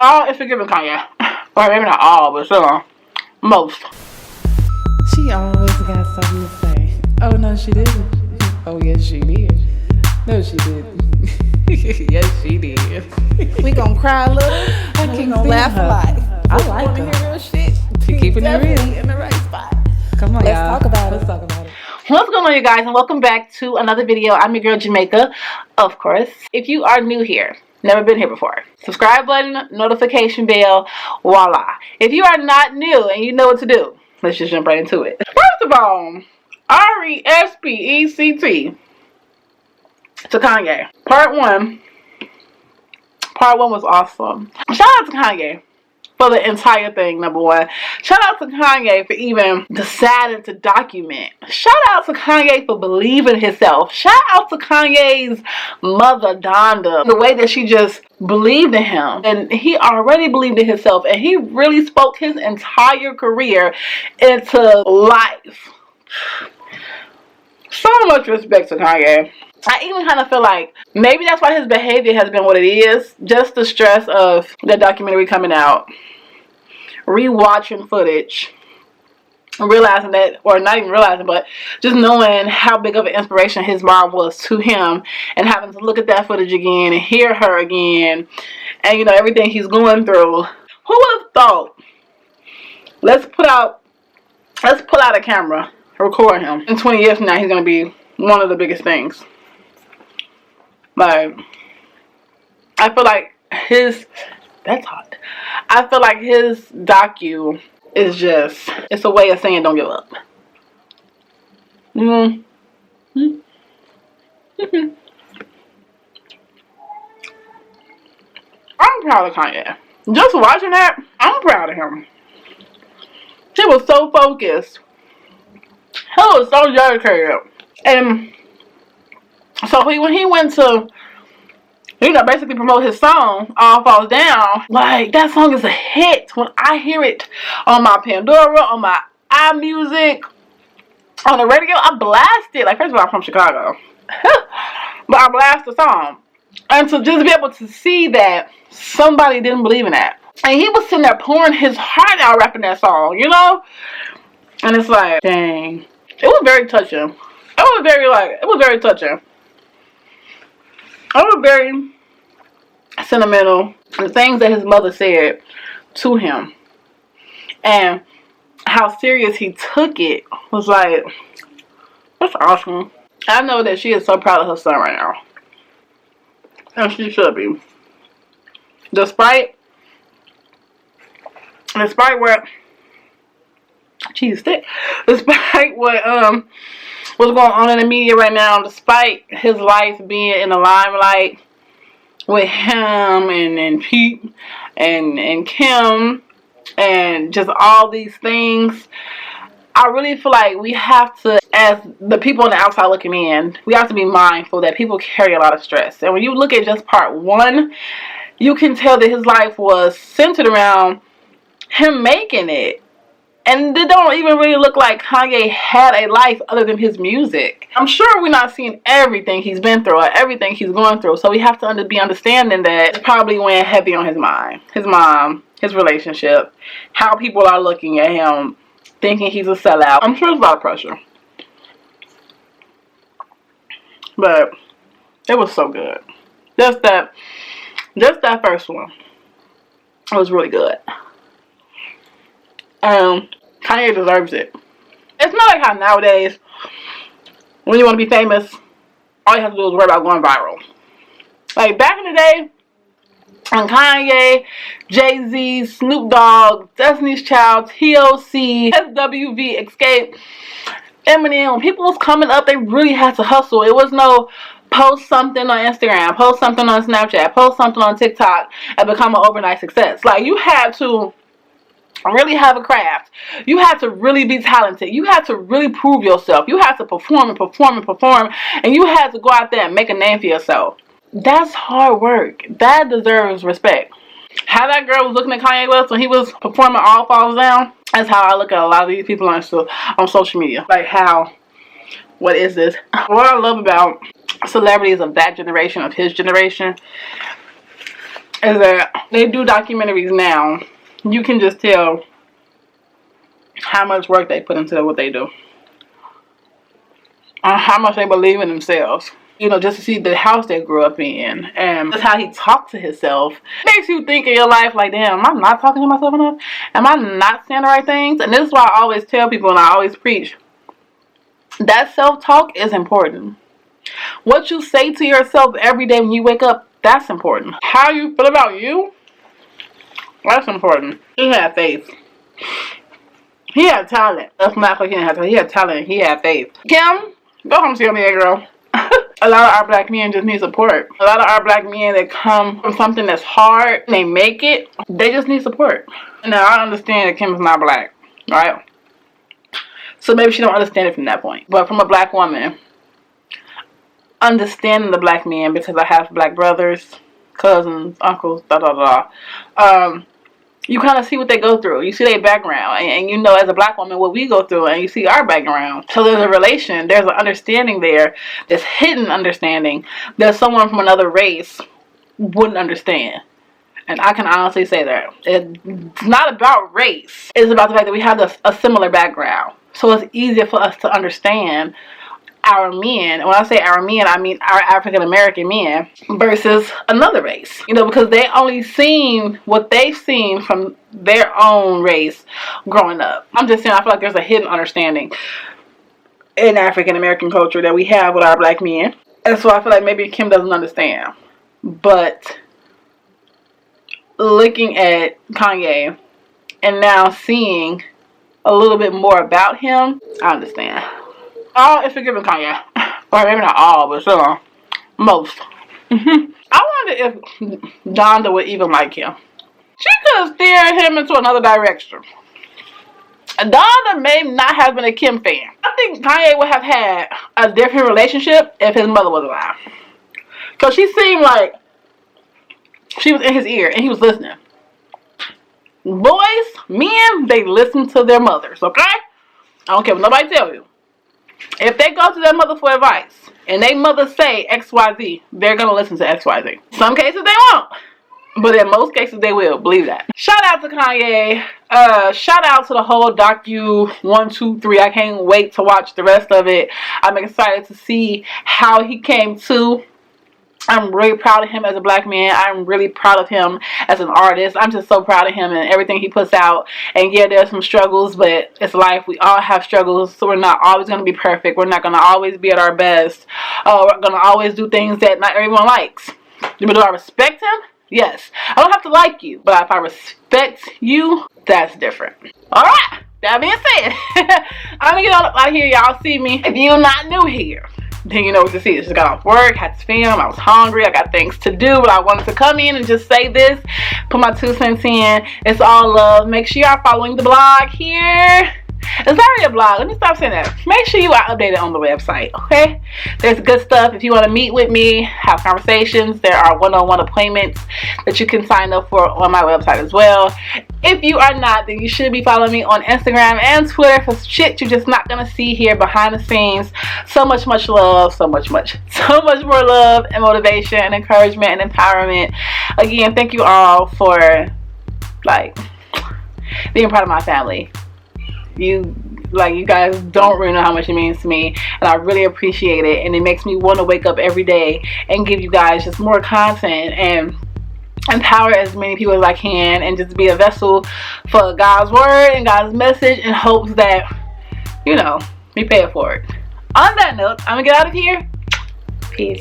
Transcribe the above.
All is forgiven Kanye. Or maybe not all, but still most. She always got something to say. Oh, no, she didn't. Oh, yes, she did. No, she didn't. Yes, she did. We gonna cry a little. I can't laugh a lot. I like her. Hear real shit. Keeping it real. In the right spot. Come on, Let's y'all. talk about Let's it. talk about it. What's going on, you guys, and welcome back to another video. I'm your girl Jamaica, of course. If you are new here, never been here before, subscribe button, notification bell, voila. If you are not new and you know what to do, let's just jump right into it. First of all, RESPECT to Kanye. Part one was awesome. Shout out to Kanye for the entire thing, number one. Shout out to Kanye for even deciding to document. Shout out to Kanye for believing himself. Shout out to Kanye's mother, Donda, the way that she just believed in him. And he already believed in himself, and he really spoke his entire career into life. So much respect to Kanye. I even kind of feel like maybe that's why his behavior has been what it is. Just the stress of the documentary coming out, rewatching footage, realizing that, or not even realizing, but just knowing how big of an inspiration his mom was to him, and having to look at that footage again and hear her again, and you know, everything he's going through. Who would have thought? Let's pull out a camera, record him. In 20 years from now, he's gonna be one of the biggest things. Like, I feel like that's hot. I feel like his docu is just, it's a way of saying don't give up. I'm proud of Kanye. Just watching that, I'm proud of him. He was so focused. He was so dedicated. And so when he went to, you know, basically promote his song, All Falls Down, like, that song is a hit. When I hear it on my Pandora, on my iMusic, on the radio, I blast it. Like, first of all, I'm from Chicago. But I blast the song. And to just be able to see that somebody didn't believe in that. And he was sitting there pouring his heart out rapping that song, you know? And it's like, dang. It was very touching. It was very touching. It was very sentimental. The things that his mother said to him and how serious he took it was like, that's awesome. I know that she is so proud of her son right now. And she should be. Despite what, despite what what's going on in the media right now, despite his life being in the limelight with him and Pete and Kim and just all these things, I really feel like we have to, as the people on the outside looking in, we have to be mindful that people carry a lot of stress. And when you look at just part one, you can tell that his life was centered around him making it. And it don't even really look like Kanye had a life other than his music. I'm sure we're not seeing everything he's been through or everything he's going through. So we have to be understanding that it probably went heavy on his mind. His mom, his relationship, how people are looking at him, thinking he's a sellout. I'm sure it's a lot of pressure. But it was so good. Just that first one. It was really good. Kanye deserves it. It's not like how nowadays, when you want to be famous, all you have to do is worry about going viral. Like back in the day, when Kanye, Jay-Z, Snoop Dogg, Destiny's Child, TLC, SWV, Escape, Eminem, when people was coming up, they really had to hustle. It was no post something on Instagram, post something on Snapchat, post something on TikTok, and become an overnight success. Like, you had to really have a craft. You had to really be talented. You had to really prove yourself. You had to perform and perform and perform. And you had to go out there and make a name for yourself. That's hard work. That deserves respect. How that girl was looking at Kanye West when he was performing All Falls Down, that's how I look at a lot of these people on social media. Like, what is this? What I love about celebrities of that generation, of his generation, is that they do documentaries now. You can just tell how much work they put into what they do. How much they believe in themselves. You know, just to see the house they grew up in. And just how he talked to himself. Makes you think in your life like, damn, am I not talking to myself enough? Am I not saying the right things? And this is why I always tell people and I always preach. That self-talk is important. What you say to yourself every day when you wake up, that's important. How you feel about you, that's important. He had faith. He had talent. That's not like he didn't have talent. He had talent. He had faith. Kim, go home see me, girl. A lot of our black men just need support. A lot of our black men that come from something that's hard, and they make it, they just need support. Now, I understand that Kim is not black, right? So maybe she don't understand it from that point. But from a black woman, understanding the black man, because I have black brothers, cousins, uncles, you kind of see what they go through. You see their background. And you know, as a black woman, what we go through. And you see our background. So there's a relation. There's an understanding there. This hidden understanding that someone from another race wouldn't understand. And I can honestly say that. It's not about race. It's about the fact that we have a similar background. So it's easier for us to understand our men. And when I say our men, I mean our African American men versus another race. You know, because they only seen what they've seen from their own race growing up. I'm just saying, I feel like there's a hidden understanding in African American culture that we have with our black men. And so I feel like maybe Kim doesn't understand. But looking at Kanye and now seeing a little bit more about him, I understand. All is forgiven Kanye. Or maybe not all, but still, most. I wonder if Donda would even like him. She could have steered him into another direction. Donda may not have been a Kim fan. I think Kanye would have had a different relationship if his mother was alive. Because she seemed like she was in his ear and he was listening. Boys, men, they listen to their mothers, okay? I don't care what nobody tell you. If they go to their mother for advice and they mother say XYZ, they're going to listen to XYZ. Some cases they won't. But in most cases they will. Believe that. Shout out to Kanye. Shout out to the whole docu 1, 2, 3. I can't wait to watch the rest of it. I'm excited to see how he came to. I'm really proud of him as a black man. I'm really proud of him as an artist. I'm just so proud of him and everything he puts out. And yeah, there's some struggles, but it's life. We all have struggles, so we're not always going to be perfect. We're not going to always be at our best. We're going to always do things that not everyone likes. But do I respect him? Yes. I don't have to like you, but if I respect you, that's different. Alright, that being said, I'm going to get on out of here. Y'all see me. If you're not new here, then you know what to see. I just got off work, had to film, I was hungry, I got things to do, but I wanted to come in and just say this, put my 2 cents in. It's all love. Make sure y'all following the blog here. It's already a blog. Let me stop saying that. Make sure you are updated on the website, okay? There's good stuff. If you want to meet with me, have conversations, there are one-on-one appointments that you can sign up for on my website as well. If you are not, then you should be following me on Instagram and Twitter for shit you're just not going to see here behind the scenes. So much love, so much more love and motivation and encouragement and empowerment. Again, thank you all for, like, being part of my family. You guys don't really know how much it means to me, and I really appreciate it, and it makes me want to wake up every day and give you guys just more content and empower as many people as I can, and just be a vessel for God's word and God's message in hopes that, you know, we pay it forward. On that note, I'm gonna get out of here. Peace.